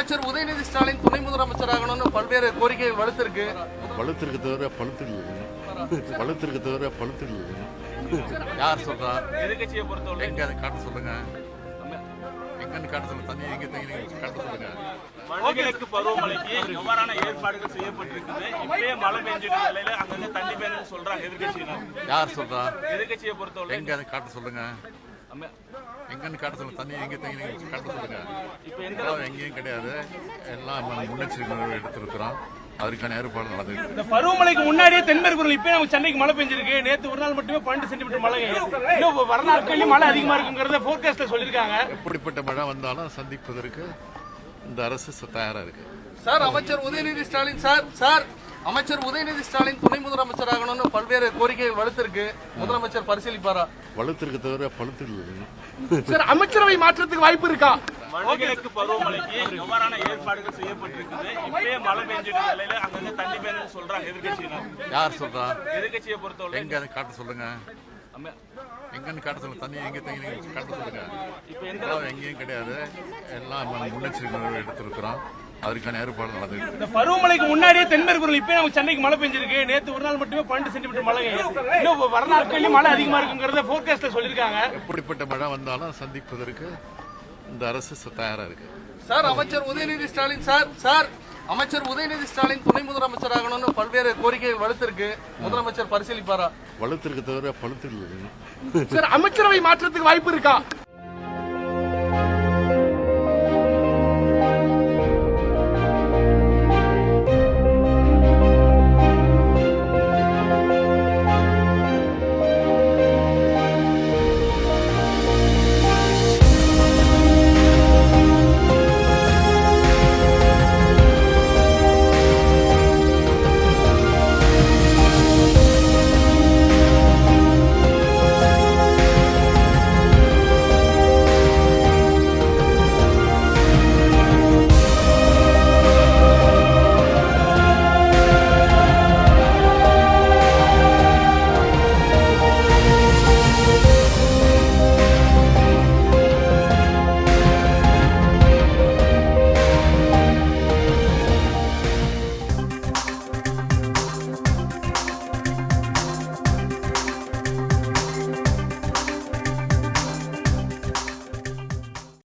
அமைச்சர் உதயநிதி ஸ்டாலின் துணை முதலமைச்சராகணும்னு பல்வேறு கோரிக்கைகள் வலுத்திருக்கு தவிர பழுத்திருக்கு யார் சொல்றா? எதிர்கட்சியை பொறுத்தவரை எங்க அதை காட்ட சொல்லுங்க. எங்கன்னு காட்ட சொல்லுங்க. தண்ணி எங்க தங்கி காட்ட சொல்லுங்க. வடகிழக்கு பருவமழைக்கு எவ்வாறான ஏற்பாடுகள் செய்யப்பட்டிருக்குது? இப்பயே மழை பெஞ்சிட்டு நிலையில அங்க தண்ணி பெய்யுதுன்னு சொல்றாங்க எதிர்கட்சியினர். யார் சொல்றா? எதிர்கட்சியை பொறுத்தவரை எங்க அதை காட்ட சொல்லுங்க. எங்கன்னு காட்ட சொல்லுங்க. தண்ணி எங்க தங்கி காட்ட சொல்லுங்க. இப்ப எங்கேயும் கிடையாது. எல்லாம் முன்னெச்சரிக்கை எடுத்திருக்கிறோம். அதற்கான ஏற்பாடு நடந்தது. இந்த பருவமழைக்கு முன்னாடியே தென்மேற்கு இப்ப நம்ம சென்னைக்கு மழை பெஞ்சிருக்கு. நேற்று ஒரு நாள் மட்டுமே 12 சென்டிமீட்டர் மழை. இன்னும் வரலாற்றுலயும் மழை அதிகமா இருக்குங்கிறத போர்காஸ்ட்ல சொல்லியிருக்காங்க. எப்படிப்பட்ட மழை வந்தாலும் சந்திப்பதற்கு இந்த அரசு தயாரா இருக்கு. சார் அமைச்சர் உதயநிதி ஸ்டாலின் அமைச்சர் உதயநிதி ஸ்டாலின் துணை முதலமைச்சராகணும்னு பல்வேறு கோரிக்கைகள் வலுத்திருக்கு. முதலமைச்சர் பரிசீலிப்பாரா? வலுத்திருக்கு தவிர பழுத்திருக்கு. சார் அமைச்சரவை மாற்றத்துக்கு வாய்ப்பு இருக்கா? வடகிழக்கு பருவமழைக்கு எவ்வாறான ஏற்பாடுகள் செய்யப்பட்டிருக்குது? இப்பயே மழை பெஞ்சிட்டு நிலையில அங்க தண்ணி பெய்யுதுன்னு சொல்றாங்க எதிர்கட்சியினர். யார் சொல்றா? எதிர்கட்சியை பொறுத்தவரை எங்க அதை காட்ட சொல்லுங்க. எங்கன்னு காட்ட சொல்லுங்க. தண்ணி எங்க தங்கி காட்ட சொல்லுங்க. இப்ப எங்கேயும் கிடையாது. எல்லாம் முன்னெச்சரிக்கை எடுத்திருக்கிறோம். அதற்கான ஏற்பாடு நடந்தது. இந்த பருவமழைக்கு முன்னாடியே தென்மேற்கு இப்ப நம்ம சென்னைக்கு மழை பெஞ்சிருக்கு. நேற்று ஒரு நாள் மட்டுமே 12 சென்டிமீட்டர் மழை. இன்னும் வரலாற்றுலயும் மழை அதிகமா இருக்குங்கிறத போர்காஸ்ட்ல சொல்லியிருக்காங்க. எப்படிப்பட்ட மழை வந்தாலும் சந்திப்பதற்கு இந்த அரசு தயாரா இருக்கு. சார் அமைச்சர் உதயநிதி ஸ்டாலின் அமைச்சர் உதயநிதி ஸ்டாலின் துணை முதலமைச்சராகணும்னு பல்வேறு கோரிக்கைகள் வலுத்திருக்கு. முதலமைச்சர் பரிசீலிப்பாரா? வலுத்திருக்கு தவிர பழுத்திருக்கு. சார் அமைச்சரவை மாற்றத்துக்கு வாய்ப்பு இருக்கா?